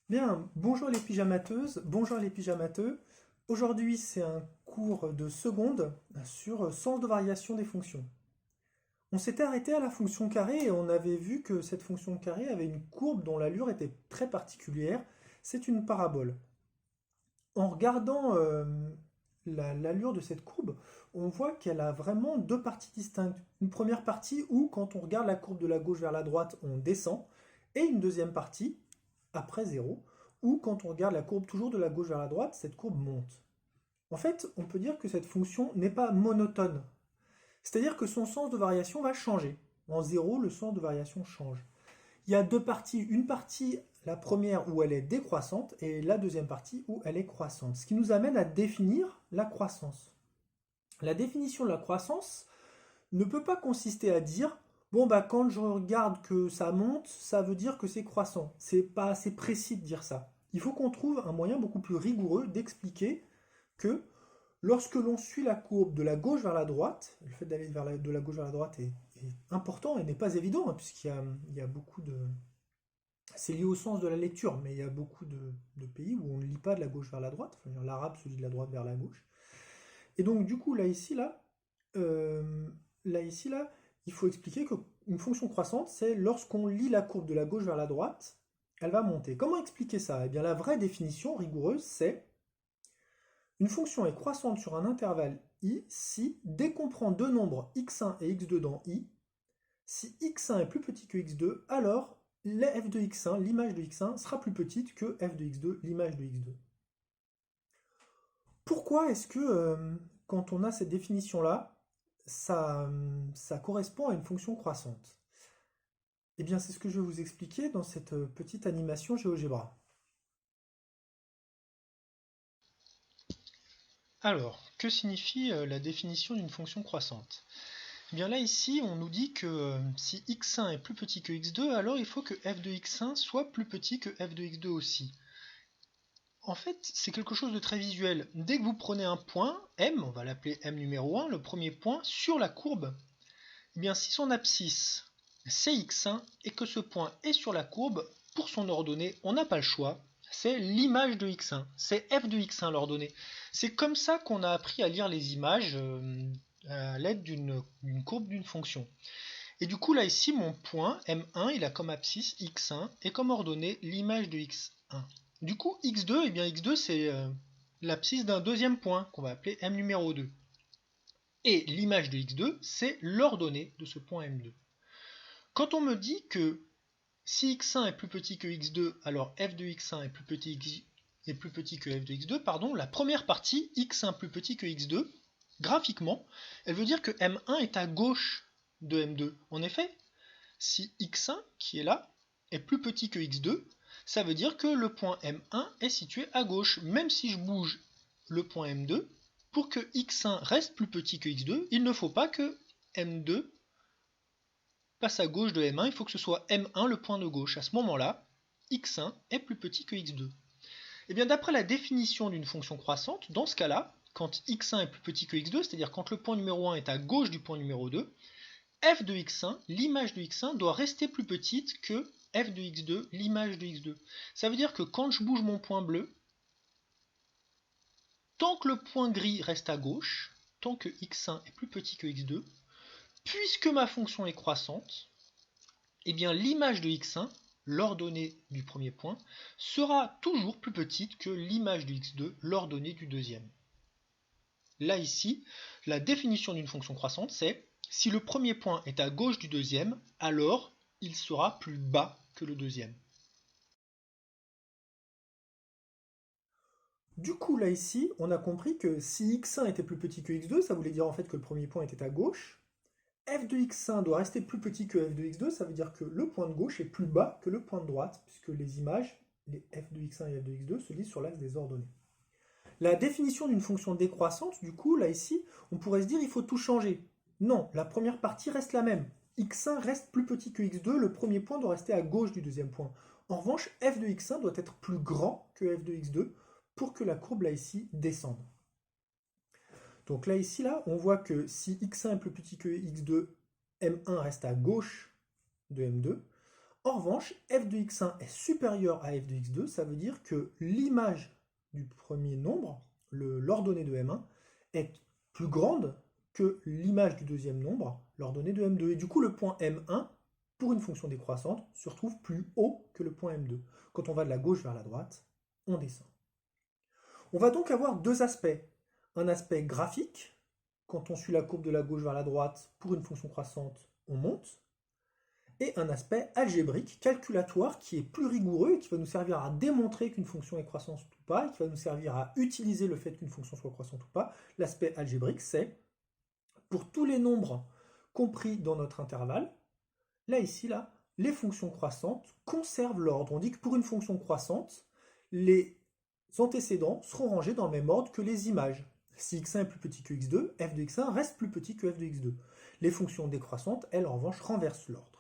Bien, bonjour les pyjamateuses, bonjour les pyjamateux. Aujourd'hui, c'est un cours de seconde sur sens de variation des fonctions. On s'était arrêté à la fonction carré et on avait vu que cette fonction carré avait une courbe dont l'allure était très particulière. C'est une parabole. En regardant l'allure de cette courbe, on voit qu'elle a vraiment deux parties distinctes. Une première partie où, quand on regarde la courbe de la gauche vers la droite, on descend, et une deuxième partie, après zéro, où, quand on regarde la courbe toujours de la gauche vers la droite, cette courbe monte. En fait, on peut dire que cette fonction n'est pas monotone. C'est-à-dire que son sens de variation va changer. En zéro, le sens de variation change. Il y a deux parties. Une partie, la première, où elle est décroissante, et la deuxième partie où elle est croissante. Ce qui nous amène à définir la croissance. La définition de la croissance ne peut pas consister à dire bon bah quand je regarde que ça monte, ça veut dire que c'est croissant. C'est pas assez précis de dire ça. Il faut qu'on trouve un moyen beaucoup plus rigoureux d'expliquer que lorsque l'on suit la courbe de la gauche vers la droite, le fait d'aller de la gauche vers la droite est important et n'est pas évident, hein, puisqu'il y a beaucoup de... C'est lié au sens de la lecture, mais il y a beaucoup de pays où on ne lit pas de la gauche vers la droite. Enfin, l'arabe se lit de la droite vers la gauche. Et donc du coup, euh, là, il faut expliquer qu'une fonction croissante, c'est lorsqu'on lit la courbe de la gauche vers la droite, elle va monter. Comment expliquer ça? Eh bien, la vraie définition rigoureuse, c'est une fonction est croissante sur un intervalle i si, dès qu'on prend deux nombres x1 et x2 dans i, si x1 est plus petit que x2, alors f de x1, l'image de x1, sera plus petite que f de x2, l'image de x2. Pourquoi est-ce que, quand on a cette définition-là, ça correspond à une fonction croissante? Eh bien, c'est ce que je vais vous expliquer dans cette petite animation GeoGebra. Alors, que signifie la définition d'une fonction croissante? Eh bien là ici, on nous dit que si x1 est plus petit que x2, alors il faut que f de x1 soit plus petit que f de x2 aussi. En fait, c'est quelque chose de très visuel. Dès que vous prenez un point, m, on va l'appeler m numéro 1, le premier point, sur la courbe, eh bien si son abscisse c'est x1 et que ce point est sur la courbe, pour son ordonnée, on n'a pas le choix, c'est l'image de x1, c'est f de x1 l'ordonnée. C'est comme ça qu'on a appris à lire les images à l'aide d'une courbe d'une fonction. Et du coup là ici mon point m1 il a comme abscisse x1 et comme ordonnée l'image de x1. Du coup x2, eh bien x2 c'est l'abscisse d'un deuxième point qu'on va appeler m numéro 2. Et l'image de x2 c'est l'ordonnée de ce point m2. Quand on me dit que si x1 est plus petit que x2, alors f de x1 est plus petit que f de x2, pardon, la première partie, x1 plus petit que x2, graphiquement, elle veut dire que m1 est à gauche de m2. En effet, si x1, qui est là, est plus petit que x2, ça veut dire que le point m1 est situé à gauche. Même si je bouge le point m2, pour que x1 reste plus petit que x2, il ne faut pas que m2 passe à gauche de M1, il faut que ce soit M1 le point de gauche. À ce moment-là, x1 est plus petit que x2. Et bien d'après la définition d'une fonction croissante, dans ce cas-là, quand x1 est plus petit que x2, c'est-à-dire quand le point numéro 1 est à gauche du point numéro 2, f de x1, l'image de x1, doit rester plus petite que f de x2, l'image de x2. Ça veut dire que quand je bouge mon point bleu, tant que le point gris reste à gauche, tant que x1 est plus petit que x2, puisque ma fonction est croissante, eh bien l'image de x1, l'ordonnée du premier point, sera toujours plus petite que l'image de x2, l'ordonnée du deuxième. Là ici, la définition d'une fonction croissante, c'est si le premier point est à gauche du deuxième, alors il sera plus bas que le deuxième. Du coup, là, ici, on a compris que si x1 était plus petit que x2, ça voulait dire en fait que le premier point était à gauche. F de x1 doit rester plus petit que f de x2, ça veut dire que le point de gauche est plus bas que le point de droite, puisque les images, les f de x1 et f de x2, se lisent sur l'axe des ordonnées. La définition d'une fonction décroissante, du coup, là ici, on pourrait se dire il faut tout changer. Non, la première partie reste la même. x1 reste plus petit que x2, le premier point doit rester à gauche du deuxième point. En revanche, f de x1 doit être plus grand que f de x2 pour que la courbe là ici descende. Donc là ici, là, on voit que si x1 est plus petit que x2, m1 reste à gauche de m2. En revanche, f de x1 est supérieur à f de x2, ça veut dire que l'image du premier nombre, l'ordonnée de m1, est plus grande que l'image du deuxième nombre, l'ordonnée de m2. Et du coup, le point m1, pour une fonction décroissante, se retrouve plus haut que le point m2. Quand on va de la gauche vers la droite, on descend. On va donc avoir deux aspects. Un aspect graphique, quand on suit la courbe de la gauche vers la droite, pour une fonction croissante, on monte. Et un aspect algébrique, calculatoire, qui est plus rigoureux et qui va nous servir à démontrer qu'une fonction est croissante ou pas, et qui va nous servir à utiliser le fait qu'une fonction soit croissante ou pas. L'aspect algébrique, c'est pour tous les nombres compris dans notre intervalle, là, ici, là, les fonctions croissantes conservent l'ordre. On dit que pour une fonction croissante, les antécédents seront rangés dans le même ordre que les images. Si x1 est plus petit que x2, f de x1 reste plus petit que f de x2. Les fonctions décroissantes, elles, en revanche, renversent l'ordre.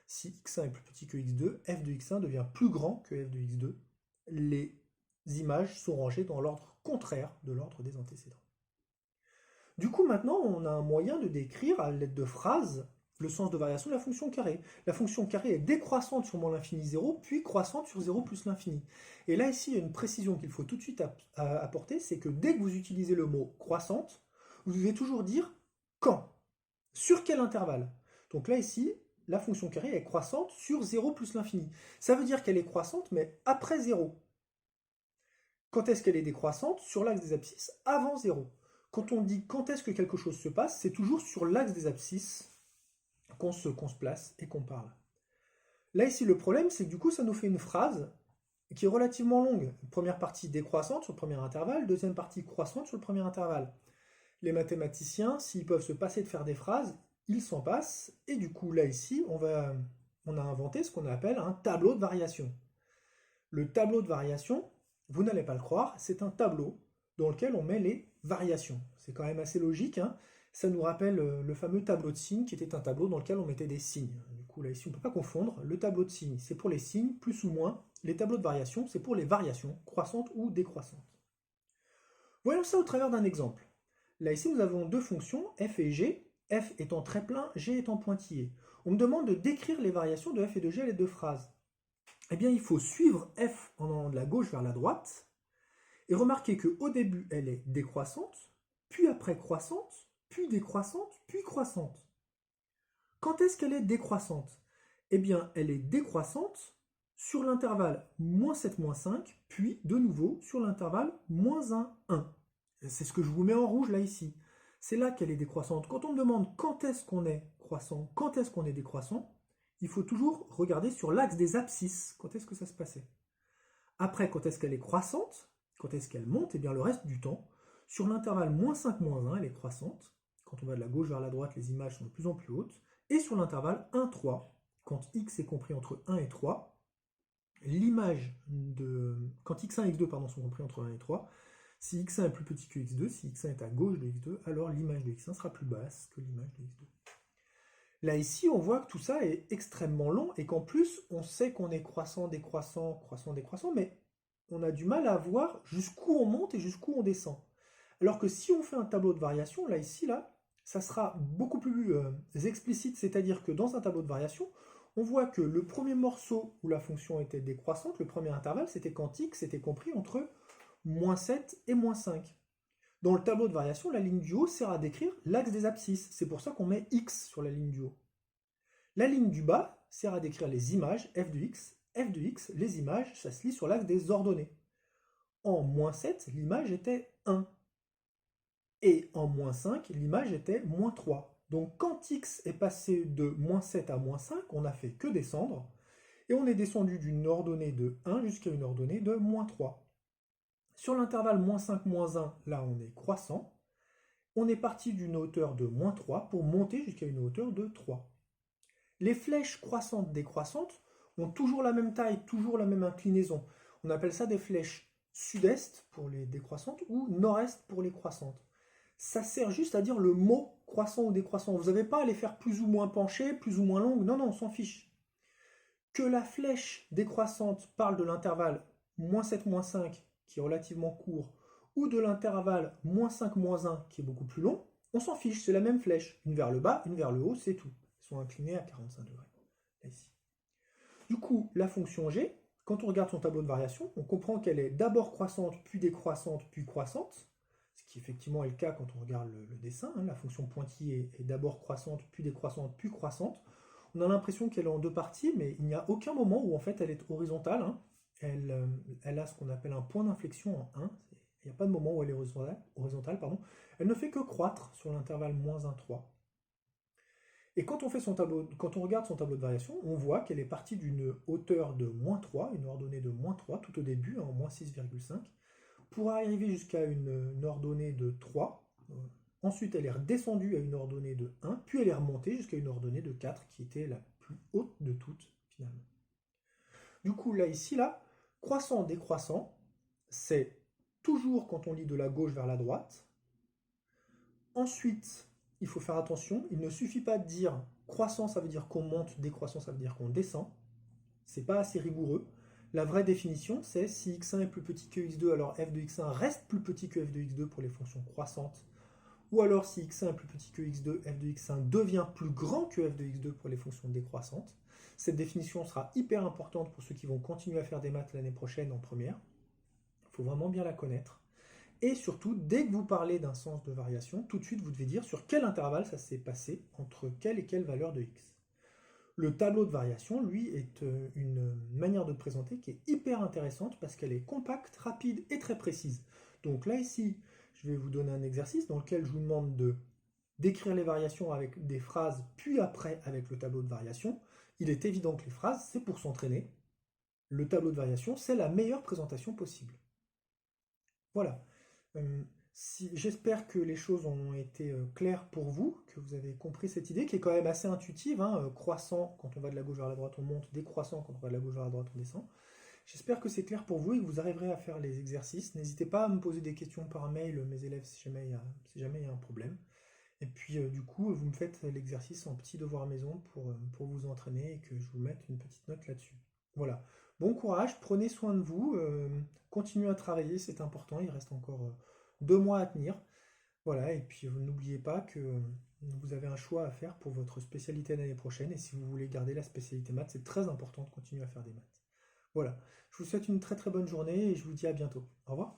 Si x1 est plus petit que x2, f de x1 devient plus grand que f de x2. Les images sont rangées dans l'ordre contraire de l'ordre des antécédents. Du coup, maintenant, on a un moyen de décrire à l'aide de phrases le sens de variation de la fonction carrée. La fonction carrée est décroissante sur moins l'infini 0, puis croissante sur 0 plus l'infini. Et là, ici, il y a une précision qu'il faut tout de suite apporter, c'est que dès que vous utilisez le mot croissante, vous devez toujours dire quand. Sur quel intervalle? Donc là, ici, la fonction carrée est croissante sur 0 plus l'infini. Ça veut dire qu'elle est croissante, mais après 0. Quand est-ce qu'elle est décroissante? Sur l'axe des abscisses, avant 0. Quand on dit quand est-ce que quelque chose se passe, c'est toujours sur l'axe des abscisses qu'on se place et qu'on parle. Là, ici, le problème, c'est que du coup, ça nous fait une phrase qui est relativement longue. Première partie décroissante sur le premier intervalle, deuxième partie croissante sur le premier intervalle. Les mathématiciens, s'ils peuvent se passer de faire des phrases, ils s'en passent, et du coup, là, ici, on a inventé ce qu'on appelle un tableau de variation. Le tableau de variation, vous n'allez pas le croire, c'est un tableau dans lequel on met les variations. C'est quand même assez logique, hein. Ça nous rappelle le fameux tableau de signes, qui était un tableau dans lequel on mettait des signes. Du coup, là, ici, on ne peut pas confondre. Le tableau de signes, c'est pour les signes, plus ou moins. Les tableaux de variation, c'est pour les variations, croissantes ou décroissantes. Voyons ça au travers d'un exemple. Là, ici, nous avons deux fonctions, f et g, f étant très plein, g étant pointillé. On me demande de décrire les variations de f et de g à l'aide de phrases. Eh bien, il faut suivre f en allant de la gauche vers la droite, et remarquer qu'au début, elle est décroissante, puis après croissante, puis décroissante, puis croissante. Quand est-ce qu'elle est décroissante? Eh bien, elle est décroissante sur l'intervalle -7, -5, puis de nouveau sur l'intervalle -1, 1. C'est ce que je vous mets en rouge là ici. C'est là qu'elle est décroissante. Quand on me demande quand est-ce qu'on est croissant, quand est-ce qu'on est décroissant, il faut toujours regarder sur l'axe des abscisses, quand est-ce que ça se passait. Après, quand est-ce qu'elle est croissante, quand est-ce qu'elle monte, eh bien le reste du temps, sur l'intervalle -5, -1, elle est croissante. Quand on va de la gauche vers la droite, les images sont de plus en plus hautes. Et sur l'intervalle 1, 3, quand x est compris entre 1 et 3, quand x1 et x2 sont compris entre 1 et 3, si x1 est plus petit que x2, si x1 est à gauche de x2, alors l'image de x1 sera plus basse que l'image de x2. Là, ici, on voit que tout ça est extrêmement long et qu'en plus, on sait qu'on est croissant, décroissant, croissant, décroissant, mais on a du mal à voir jusqu'où on monte et jusqu'où on descend. Alors que si on fait un tableau de variation, là, ici, là, ça sera beaucoup plus explicite, c'est-à-dire que dans un tableau de variation, on voit que le premier morceau où la fonction était décroissante, le premier intervalle, c'était quand x était compris entre -7 et -5. Dans le tableau de variation, la ligne du haut sert à décrire l'axe des abscisses. C'est pour ça qu'on met x sur la ligne du haut. La ligne du bas sert à décrire les images, f de x. F de x, les images, ça se lit sur l'axe des ordonnées. En -7, l'image était 1. Et en -5, l'image était -3. Donc quand x est passé de -7 à -5, on n'a fait que descendre, et on est descendu d'une ordonnée de 1 jusqu'à une ordonnée de -3. Sur l'intervalle -5, -1, là on est croissant. On est parti d'une hauteur de -3 pour monter jusqu'à une hauteur de 3. Les flèches croissantes décroissantes ont toujours la même taille, toujours la même inclinaison. On appelle ça des flèches sud-est pour les décroissantes ou nord-est pour les croissantes. Ça sert juste à dire le mot croissant ou décroissant. Vous n'avez pas à les faire plus ou moins penchées, plus ou moins longues. Non, non, on s'en fiche. Que la flèche décroissante parle de l'intervalle -7, -5, qui est relativement court, ou de l'intervalle -5, -1, qui est beaucoup plus long, on s'en fiche, c'est la même flèche. Une vers le bas, une vers le haut, c'est tout. Ils sont inclinés à 45 degrés. Là, ici. Du coup, la fonction g, quand on regarde son tableau de variation, on comprend qu'elle est d'abord croissante, puis décroissante, puis croissante, ce qui effectivement est le cas quand on regarde le dessin. Hein. La fonction pointillée est d'abord croissante, puis décroissante, puis croissante. On a l'impression qu'elle est en deux parties, mais il n'y a aucun moment où en fait elle est horizontale. Hein. Elle a ce qu'on appelle un point d'inflexion en 1. Il n'y a pas de moment où elle est horizontale, pardon. Elle ne fait que croître sur l'intervalle -1, 3. Et quand on regarde son tableau de variation, on voit qu'elle est partie d'une hauteur de -3, une ordonnée de -3 tout au début, en -6,5, pour arriver jusqu'à une ordonnée de 3. Ensuite, elle est redescendue à une ordonnée de 1, puis elle est remontée jusqu'à une ordonnée de 4, qui était la plus haute de toutes, finalement. Du coup, là, croissant, décroissant, c'est toujours quand on lit de la gauche vers la droite. Ensuite, il faut faire attention, il ne suffit pas de dire croissant, ça veut dire qu'on monte, décroissant, ça veut dire qu'on descend. C'est pas assez rigoureux. La vraie définition, c'est si x1 est plus petit que x2, alors f de x1 reste plus petit que f de x2 pour les fonctions croissantes. Ou alors si x1 est plus petit que x2, f de x1 devient plus grand que f de x2 pour les fonctions décroissantes. Cette définition sera hyper importante pour ceux qui vont continuer à faire des maths l'année prochaine en première. Il faut vraiment bien la connaître. Et surtout, dès que vous parlez d'un sens de variation, tout de suite vous devez dire sur quel intervalle ça s'est passé entre quelle et quelle valeur de x. Le tableau de variation, lui, est une manière de présenter qui est hyper intéressante parce qu'elle est compacte, rapide et très précise. Donc là, ici, je vais vous donner un exercice dans lequel je vous demande de d'écrire les variations avec des phrases, puis après avec le tableau de variation. Il est évident que les phrases, c'est pour s'entraîner. Le tableau de variation, c'est la meilleure présentation possible. Voilà. J'espère que les choses ont été claires pour vous, que vous avez compris cette idée qui est quand même assez intuitive. Hein, croissant, quand on va de la gauche vers la droite, on monte, décroissant, quand on va de la gauche vers la droite, on descend. J'espère que c'est clair pour vous et que vous arriverez à faire les exercices. N'hésitez pas à me poser des questions par mail, mes élèves, si jamais il y a un problème. Et puis du coup, vous me faites l'exercice en petit devoir maison pour vous entraîner et que je vous mette une petite note là-dessus. Voilà. Bon courage, prenez soin de vous, continuez à travailler, c'est important, il reste encore 2 mois à tenir. Voilà, et puis n'oubliez pas que vous avez un choix à faire pour votre spécialité l'année prochaine, et si vous voulez garder la spécialité maths, c'est très important de continuer à faire des maths. Voilà, je vous souhaite une très très bonne journée et je vous dis à bientôt. Au revoir.